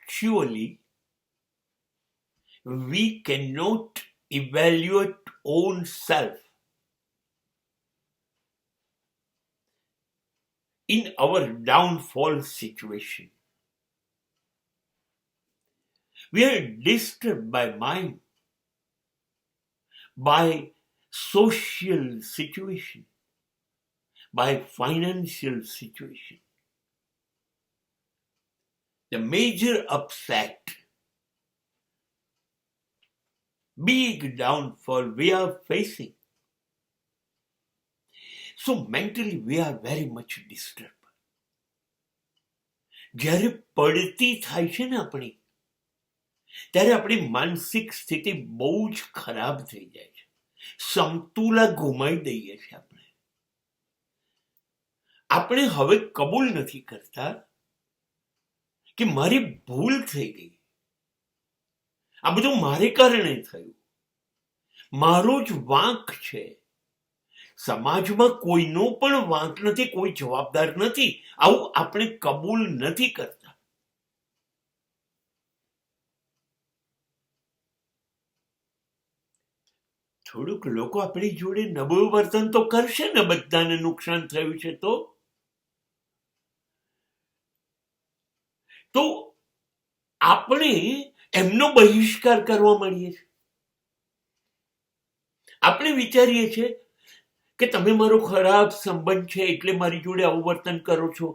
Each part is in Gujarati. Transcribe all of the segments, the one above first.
actually we cannot evaluate own self in our downfall situation. We are disturbed by mind, by social situation, by financial situation. The major upset, big downfall we are facing. So mentally we are very much disturbed. જ્યારે પડતી થાય છે ને આપણી, ત્યારે આપણી માનસિક સ્થિતિ બહુ જ ખરાબ થઈ જાય છે. સમતુલા ગુમાવી દઈએ છીએ આપણે. આપણે હવે કબૂલ નથી કરતા કે મારી ભૂલ થઈ ગઈ, આ બધું મારે કારણે થયું, મારો જ વાંક છે. સમાજમાં કોઈનો પણ વાંક નથી, કોઈ જવાબદાર નથી. આવું આપણે કબૂલ નથી કરતા. થોડુંક લોકો આપણી જોડે નબળું વર્તન તો કરશે ને, બધાને નુકસાન થયું છે તો આપણે એમનો બહિષ્કાર કરવા માંડીએ છીએ. આપણે વિચારીએ છીએ કે તમે મારો ખરાબ સંબંધ છે એટલે મારી જોડે આવું વર્તન કરો છો.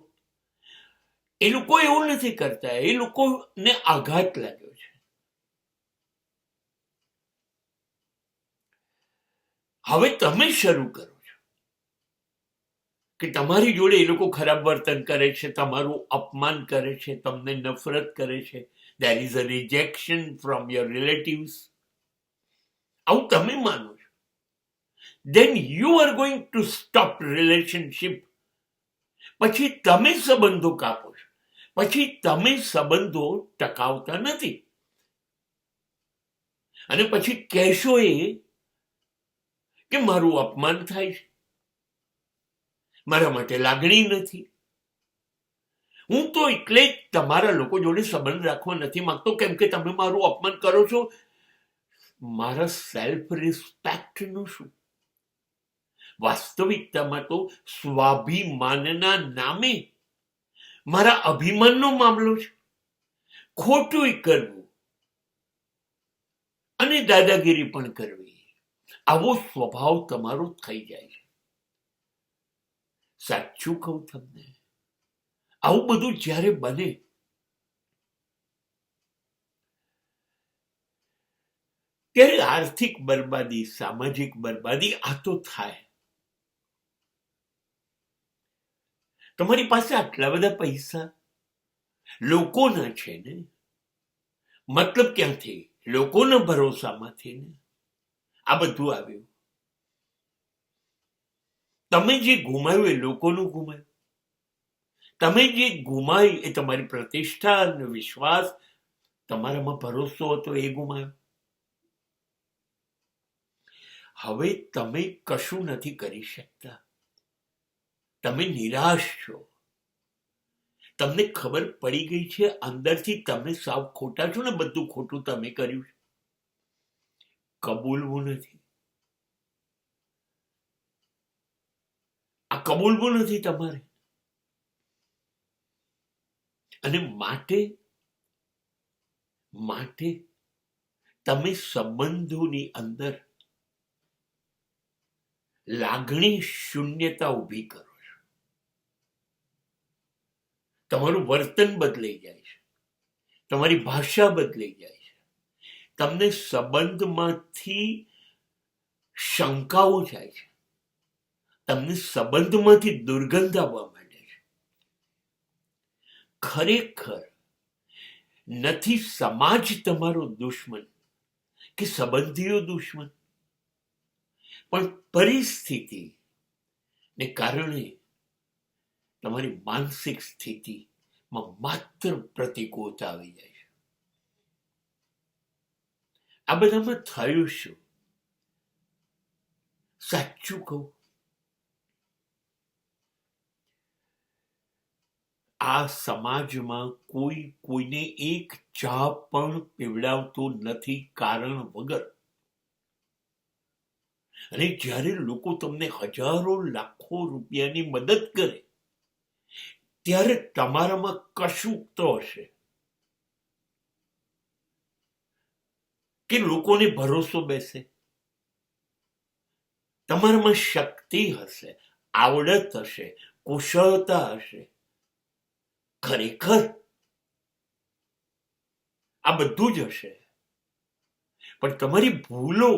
એ લોકો એવું નથી કરતા, એ લોકોને આઘાત લાગ્યો છે. હવે તમે શરૂ કરો છો કે તમારી જોડે એ લોકો ખરાબ વર્તન કરે છે, તમારું અપમાન કરે છે, તમને નફરત કરે છે. There is a rejection from your relatives. આવું તમે માનો છો. Then you are going to stop relationship. પછી તમે સંબંધો કાપો છો, પછી તમે સંબંધો ટકાવતા નથી. અને પછી કહેશો એ કે મારું અપમાન થાય છે, મારા માટે લાગણી નથી. હું તો એટલે જ તમારા લોકો જોડે સંબંધ રાખવા નથી માંગતો, કેમ કે તમે મારું અપમાન કરો છો. મારા સેલ્ફ રિસ્પેક્ટનું શું? વાસ્તવિકતામાં તો સ્વાભિમાનના નામે મારા અભિમાનનો મામલો છે. ખોટું કરવું અને દાદાગીરી પણ કરવી, આવો સ્વભાવ તમારો થઈ જાય છે. સાચું કહું તમને, આવું બધું જ્યારે બને ત્યારે આર્થિક બરબાદી, સામાજિક બરબાદી આ તો થાય. તમારી પાસે આટલા બધા પૈસા લોકોના છે ને, મતલબ ક્યાંથી? લોકોના ભરોસામાંથી ને આ બધું આવ્યું. તમે જે ગુમાવ્યું એ લોકોનું ગુમાવ્યું. તમે જે ગુમાવી એ તમારી પ્રતિષ્ઠા અને વિશ્વાસ, તમારામાં ભરોસો હતો એ ગુમાવ્યો. હવે તમે કશું નથી કરી શકતા. તમે નિરાશ છો. તમને ખબર પડી ગઈ છે અંદરથી તમે સાવ ખોટા છો ને, બધું ખોટું તમે કર્યું છે. કબૂલવું નથી. આ કબૂલવું નથી તમારે. અને માટે તમે સંબંધોની અંદર લાગણી શૂન્યતા ઊભી કરો છો. તમારું વર્તન બદલાઈ જાય છે, તમારી ભાષા બદલાઈ જાય છે. તમને સંબંધમાંથી શંકાઓ જાય છે, તમને સંબંધમાંથી દુર્ગંધ આવવા માંડે છે. ખરેખર નથી સમાજ તમારો દુશ્મન કે સંબંધીઓ દુશ્મન, પણ પરિસ્થિતિ ને કારણે તમારી માનસિક સ્થિતિમાં માત્ર પ્રતિકૂળતા આવી જાય છે. આ બધામાં થયું શું? સાચું કહું, આ સમાજમાં કોઈ કોઈને એક ચા પણ પીવડાવતો નથી કારણ વગર. અને જ્યારે લોકો તમને હજારો લાખો રૂપિયાની મદદ કરે ત્યારે તમારામાં કશુંક તો હશે કે લોકોને ભરોસો બેસે, તમારામાં શક્તિ હશે, આવડત હશે, કુશળતા હશે. ખરેખર આ બધું જ હશે, પણ તમારી ભૂલો,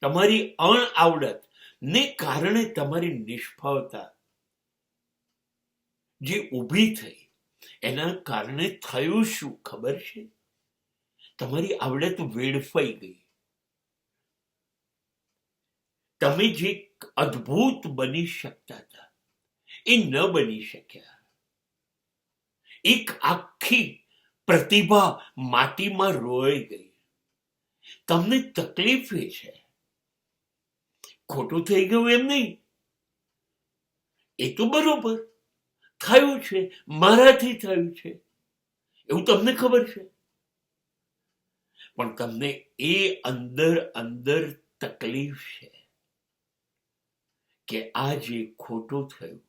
તમારી અણઆવડત ને કારણે તમારી નિષ્ફળતા જે ઊભી થઈ, એના કારણે થયું શું ખબર છે? તમારી આવડત વેડફાઈ ગઈ. તમે જે અદ્ભુત બની શકતા હતા એ ન બની શક્યા. એક આખી પ્રતિભા માટીમાં રોવાઈ ગઈ. તમને તકલીફ એ છે, ખોટું થઈ ગયું એમ નહીં, એ તો બરોબર થયું છે, મારાથી થયું છે એવું તમને ખબર છે, પણ તમને એ અંદર અંદર તકલીફ છે કે આ જે ખોટું થયું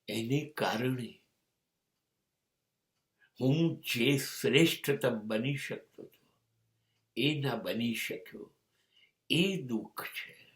એને કારણે હું જે શ્રેષ્ઠતમ બની શકતો હતો એ ના બની શક્યો. એ દુઃખ છે.